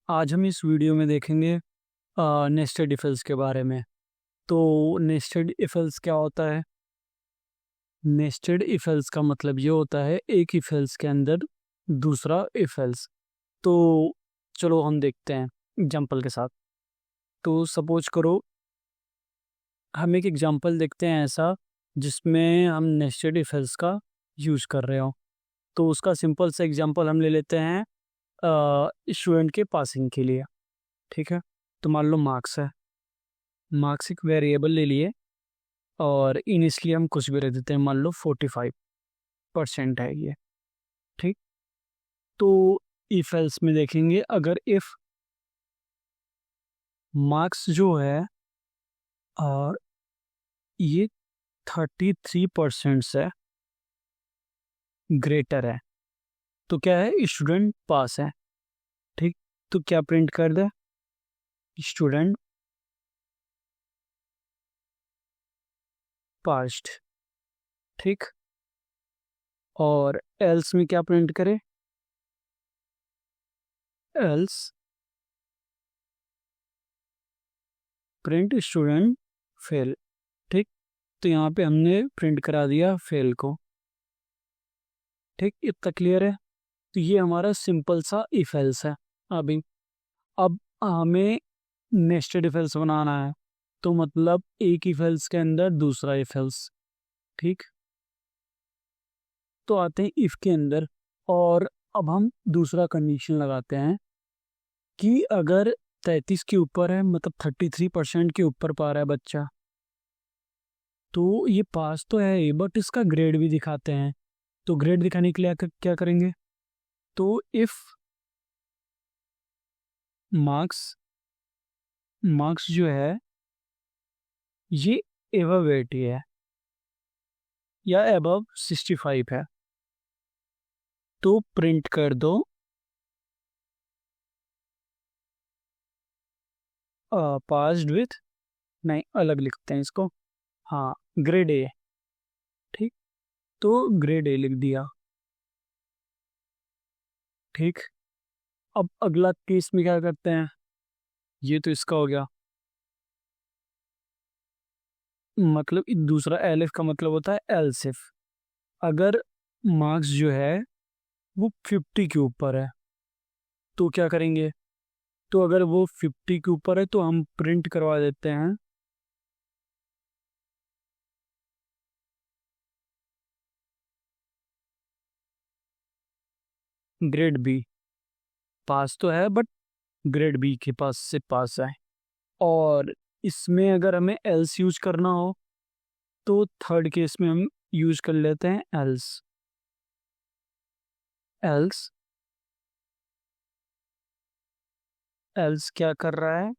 आज हम इस वीडियो में देखेंगे नेस्टेड इफ एल्स के बारे में। तो नेस्टेड इफ एल्स क्या होता है? नेस्टेड इफ एल्स का मतलब ये होता है एक इफ एल्स के अंदर दूसरा इफ एल्स। तो चलो हम देखते हैं एग्जांपल के साथ। तो सपोज करो हम एक एग्जांपल देखते हैं ऐसा जिसमें हम नेस्टेड इफ एल्स का यूज कर रहे हो। तो उसका सिंपल सा एग्जांपल हम ले लेते हैं स्टूडेंट के पासिंग के लिए। ठीक है, तो मान लो मार्क्स है। मार्क्स एक वेरिएबल ले लिए और इनिशियली हम कुछ भी रख देते हैं, मान लो 45% है ये। ठीक, तो इफ एल्स में देखेंगे अगर इफ मार्क्स जो है और ये 33% से ग्रेटर है तो क्या है, स्टूडेंट पास है। ठीक, तो क्या प्रिंट कर दे, स्टूडेंट पास्ड। ठीक, और एल्स में क्या प्रिंट करे, एल्स प्रिंट स्टूडेंट फेल। ठीक, तो यहाँ पे हमने प्रिंट करा दिया फेल को। ठीक, इतना क्लियर है। तो ये हमारा सिंपल सा इफ एल्स है। अभी अब हमें नेस्टेड इफ एल्स बनाना है, तो मतलब एक इफ एल्स के अंदर दूसरा इफ एल्स। ठीक, तो आते हैं इफ के अंदर और अब हम दूसरा कंडीशन लगाते हैं कि अगर 33 के ऊपर है, मतलब 33% के ऊपर पा रहा है बच्चा, तो ये पास तो है ही बट इसका ग्रेड भी दिखाते हैं। तो ग्रेड दिखाने के लिए क्या करेंगे, तो इफ मार्क्स मार्क्स जो है ये एबव 80 है या एबव 65 है, तो प्रिंट कर दो पास्ड विथ, नहीं अलग लिखते हैं इसको, हाँ ग्रेड ए। ठीक, तो ग्रेड ए लिख दिया। ठीक, अब अगला केस में क्या करते हैं, ये तो इसका हो गया। मतलब दूसरा एलिफ का मतलब होता है एल्सिफ। अगर मार्क्स जो है वो 50 के ऊपर है तो क्या करेंगे, तो अगर वो 50 के ऊपर है तो हम प्रिंट करवा देते हैं ग्रेड बी। पास तो है बट ग्रेड बी के पास से पास है। और इसमें अगर हमें एल्स यूज करना हो तो थर्ड केस में हम यूज कर लेते हैं एल्स। एल्स एल्स क्या कर रहा है,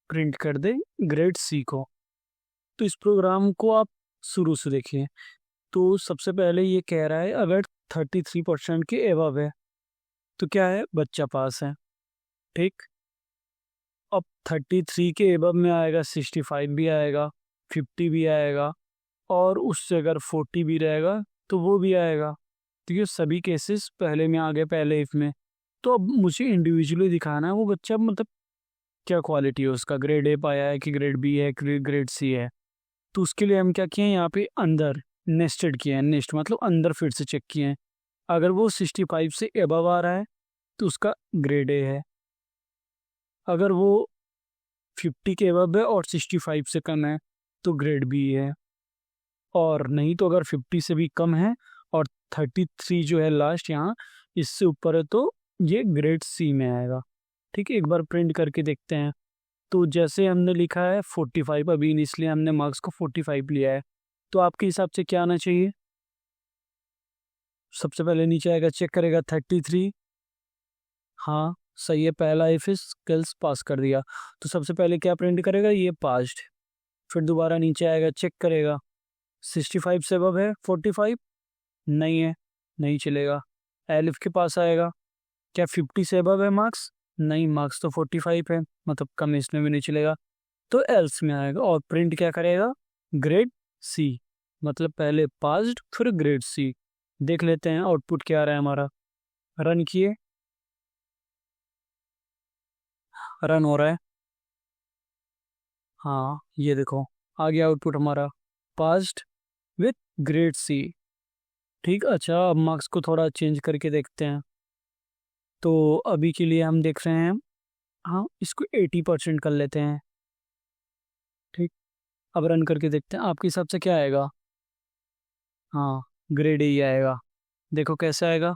प्रिंट कर दे ग्रेड सी को। तो इस प्रोग्राम को आप शुरू से देखिए। तो सबसे पहले ये कह रहा है अगर 33% के एबव है तो क्या है, बच्चा पास है। ठीक, अब 33 के एबव में आएगा 65 भी आएगा, 50 भी आएगा और उससे अगर 40 भी रहेगा तो वो भी आएगा। तो ये सभी केसेस पहले में आ गए, पहले इफ में। तो अब मुझे इंडिविजुअली दिखाना है वो बच्चा, मतलब क्या क्वालिटी है उसका, ग्रेड ए पाया है कि ग्रेड बी है कि ग्रेड सी है। तो उसके लिए हम क्या किए हैं, यहाँ पे अंदर नेस्टेड किए हैं। नेस्ट मतलब अंदर फिर से चेक किए हैं। अगर वो 65 से एबव आ रहा है तो उसका ग्रेड ए है। अगर वो 50 के एबव है और 65 से कम है तो ग्रेड बी है। और नहीं तो अगर 50 से भी कम है और 33 जो है लास्ट यहाँ इससे ऊपर है तो ये ग्रेड सी में आएगा। ठीक है, एक बार प्रिंट करके देखते हैं। तो जैसे हमने लिखा है 45, अभी इसलिए हमने मार्क्स को 45 लिया है, तो आपके हिसाब से क्या आना चाहिए। सबसे पहले नीचे आएगा, चेक करेगा 33, हाँ सही है, पहला इफ स्किल्स पास कर दिया। तो सबसे पहले क्या प्रिंट करेगा, ये पास्ड। फिर दोबारा नीचे आएगा, चेक करेगा 65 से अब है 45, नहीं है, नहीं चलेगा। एलिफ के पास आएगा, क्या 50 से अबव है मार्क्स, नहीं, मार्क्स तो 45 है, मतलब कम, इसमें भी नहीं चलेगा। तो एल्स में आएगा और प्रिंट क्या करेगा, ग्रेड सी। मतलब पहले पास्ड फिर ग्रेड सी। देख लेते हैं आउटपुट क्या आ रहा है हमारा। रन किए, रन हो रहा है। हाँ ये देखो, आ गया आउटपुट हमारा, पास्ड विथ ग्रेड सी। ठीक, अच्छा अब मार्क्स को थोड़ा चेंज करके देखते हैं। तो अभी के लिए हम देख रहे हैं, हाँ इसको 80% कर लेते हैं। ठीक, अब रन करके देखते हैं आपके हिसाब से क्या आएगा। हाँ, ग्रेड ही आएगा। देखो कैसे आएगा,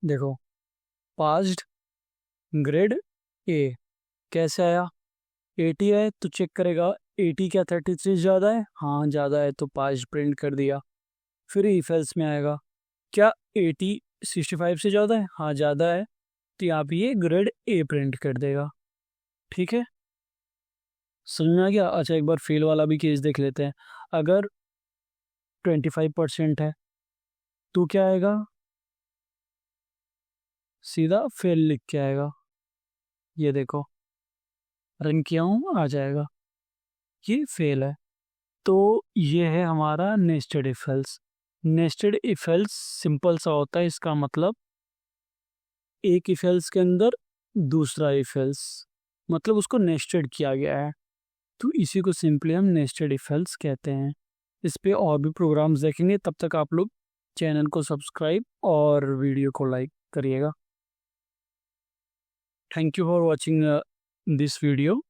देखो पास्ड ग्रेड ए, कैसे आया, 80 है तो चेक करेगा 80 क्या 33 ज़्यादा है, हाँ ज़्यादा है तो पास प्रिंट कर दिया। फिर इफ एल्स में आएगा, क्या 80 65 से ज़्यादा है, हाँ ज़्यादा है, तो यहाँ पे ये ग्रेड ए प्रिंट कर देगा। ठीक है, समझ में आ गया। अच्छा एक बार फेल वाला भी केस देख लेते हैं। अगर 25% है तो क्या आएगा, सीधा फेल लिख के आएगा। ये देखो, रन किया हूँ आ जाएगा, ये फेल है। तो ये है हमारा nested if else. Nested if else simple सा होता है, इसका मतलब एक इफ एल्स के अंदर दूसरा इफ एल्स, मतलब उसको नेस्टेड किया गया है, तो इसी को सिंपली हम नेस्टेड इफ एल्स कहते हैं। इस पे और भी प्रोग्राम्स देखेंगे, तब तक आप लोग चैनल को सब्सक्राइब और वीडियो को लाइक करिएगा। Thank you for watching this video.